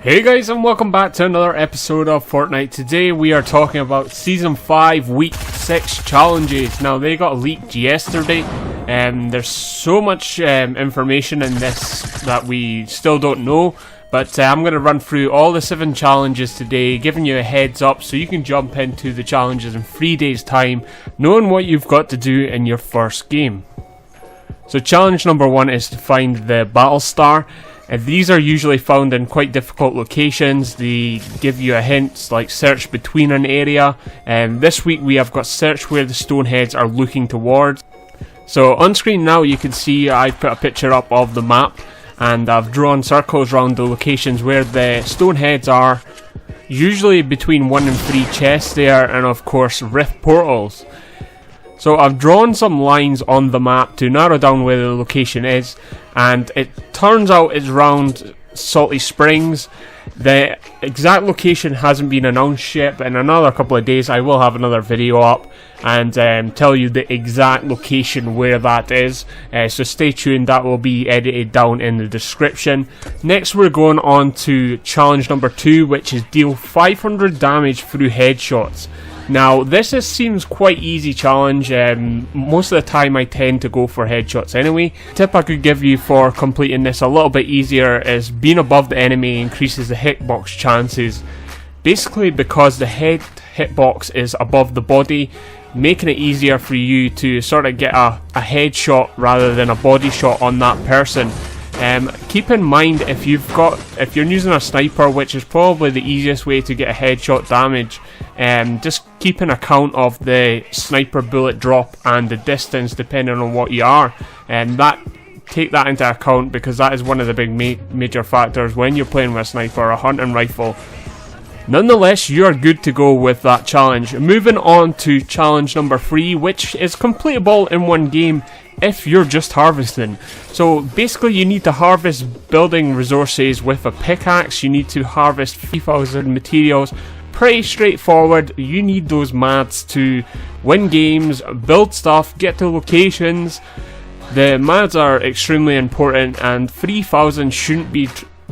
Hey guys, and welcome back to another episode of Fortnite. Today we are talking about Season 5 Week 6 challenges. Now they got leaked yesterday and there's so much information in this that we still don't know. But I'm going to run through all the 7 challenges today, giving you a heads up so you can jump into the challenges in 3 days time, knowing what you've got to do in your first game. So challenge number 1 is to find the battle star. These are usually found in quite difficult locations. They give you a hint like search between an area. This week we have got search where the stone heads are looking towards. So on screen now you can see I put a picture up of the map and I've drawn circles around the locations where the stone heads are. Usually between 1 and 3 chests there, and of course rift portals. So I've drawn some lines on the map to narrow down where the location is, and it turns out it's around Salty Springs. The exact location hasn't been announced yet, but in another couple of days I will have another video up and tell you the exact location where that is. So stay tuned, that will be edited down in the description. Next we're going on to challenge number 2, which is deal 500 damage through headshots. Now this seems quite easy challenge. Most of the time I tend to go for headshots anyway. Tip I could give you for completing this a little bit easier is being above the enemy increases the hitbox chances. Basically because the hitbox is above the body, making it easier for you to sort of get a headshot rather than a body shot on that person. Keep in mind if you're using a sniper, which is probably the easiest way to get a headshot damage, just keep an account of the sniper bullet drop and the distance depending on what you are, and take that into account because that is one of the big major factors when you're playing with a sniper or a hunting rifle. Nonetheless, you are good to go with that challenge. Moving on to challenge number 3, which is completable in one game if you're just harvesting. So basically you need to harvest building resources with a pickaxe. You need to harvest 3,000 materials. Pretty straightforward. You need those mads to win games, build stuff, get to locations. The mads are extremely important, and 3,000 shouldn't be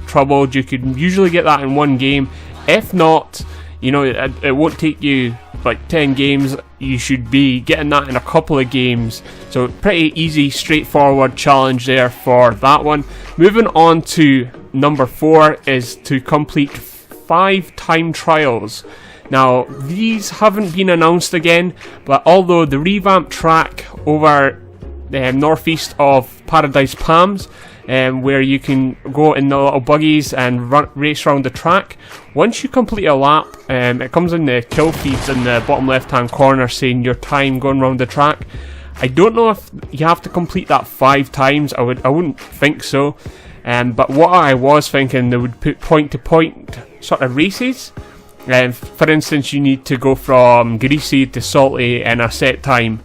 troubled. You could usually get that in one game. If not, you know, it won't take you like 10 games. You should be getting that in a couple of games. So pretty easy, straightforward challenge there for that one. Moving on to number 4 is to complete 5 time trials. Now these haven't been announced again, but although the revamped track over northeast of Paradise Palms, where you can go in the little buggies and race around the track. Once you complete a lap, it comes in the kill feeds in the bottom left hand corner saying your time going around the track. I don't know if you have to complete that 5 times. I wouldn't think so. But what I was thinking, they would put point to point sort of races. For instance, you need to go from Greasy to Salty in a set time,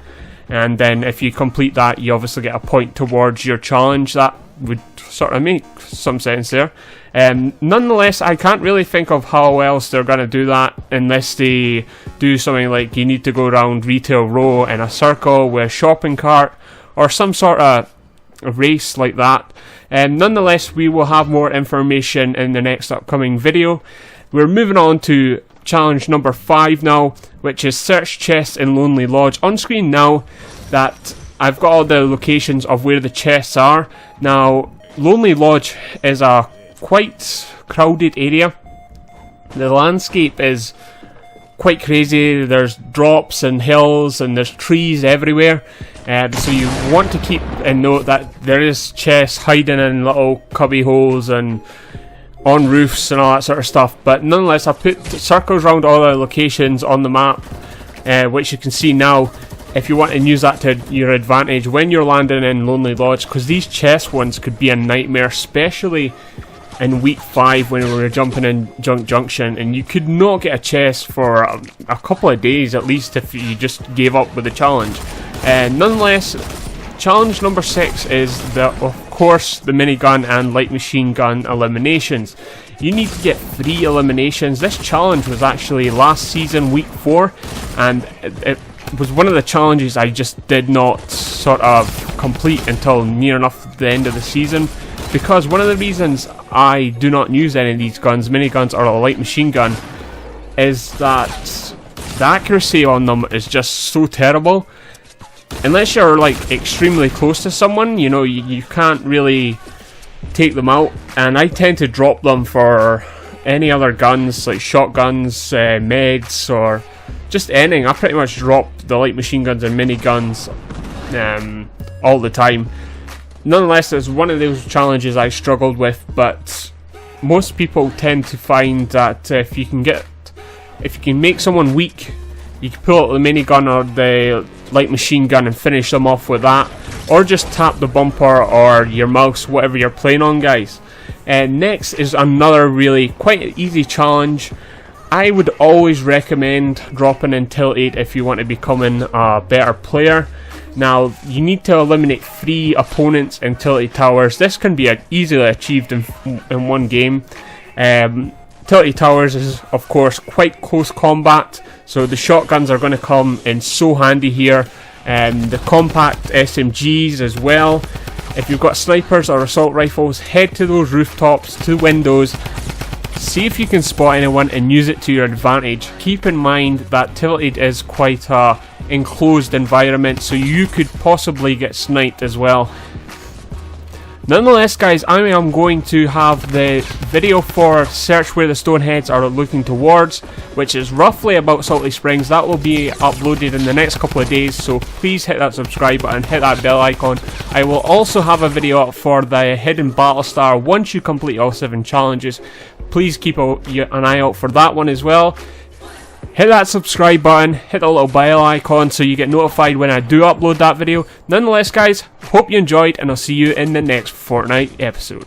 and then if you complete that you obviously get a point towards your challenge. That would sort of make some sense there. Nonetheless, I can't really think of how else they're going to do that unless they do something like you need to go around Retail Row in a circle with a shopping cart or some sort of race like that. Nonetheless, we will have more information in the next upcoming video. We're moving on to challenge number 5 now, which is search chests in Lonely Lodge. On screen now that I've got all the locations of where the chests are. Now, Lonely Lodge is a quite crowded area. The landscape is quite crazy. There's drops and hills and there's trees everywhere. So you want to keep in note that there is chests hiding in little cubby holes and on roofs and all that sort of stuff. But nonetheless, I've put circles around all the locations on the map, which you can see now. If you want to use that to your advantage when you're landing in Lonely Lodge, because these chest ones could be a nightmare, especially in week 5 when we were jumping in Junk Junction, and you could not get a chest for a couple of days at least if you just gave up with the challenge. Nonetheless, challenge number 6 is of course the minigun and light machine gun eliminations. You need to get 3 eliminations. This challenge was actually last season week 4, and it was one of the challenges I just did not sort of complete until near enough the end of the season, because one of the reasons I do not use any of these guns, miniguns or a light machine gun, is that the accuracy on them is just so terrible. Unless you're like extremely close to someone, you know, you can't really take them out. And I tend to drop them for any other guns, like shotguns, meds, or just anything. I pretty much drop the light machine guns and miniguns all the time. Nonetheless, it's one of those challenges I struggled with, but most people tend to find that if you can make someone weak, you can pull out the minigun or the light machine gun and finish them off with that, or just tap the bumper or your mouse, whatever you're playing on, guys. And next is another really quite easy challenge. I would always recommend dropping in Tilted if you want to become a better player. Now, you need to eliminate 3 opponents in Tilted Towers. This can be easily achieved in one game. Tilted Towers is, of course, quite close combat, so the shotguns are going to come in so handy here. The compact SMGs as well. If you've got snipers or assault rifles, head to those rooftops, to windows, see if you can spot anyone and use it to your advantage. Keep in mind that Tilted is quite a enclosed environment, so you could possibly get sniped as well. Nonetheless, guys, I am going to have the video for Search Where the Stoneheads Are Looking Towards, which is roughly about Salty Springs. That will be uploaded in the next couple of days, so please hit that subscribe button, hit that bell icon. I will also have a video up for the Hidden Battle Star once you complete all 7 challenges. Please keep an eye out for that one as well. Hit that subscribe button, hit the little bell icon so you get notified when I do upload that video. Nonetheless, guys, hope you enjoyed, and I'll see you in the next Fortnite episode.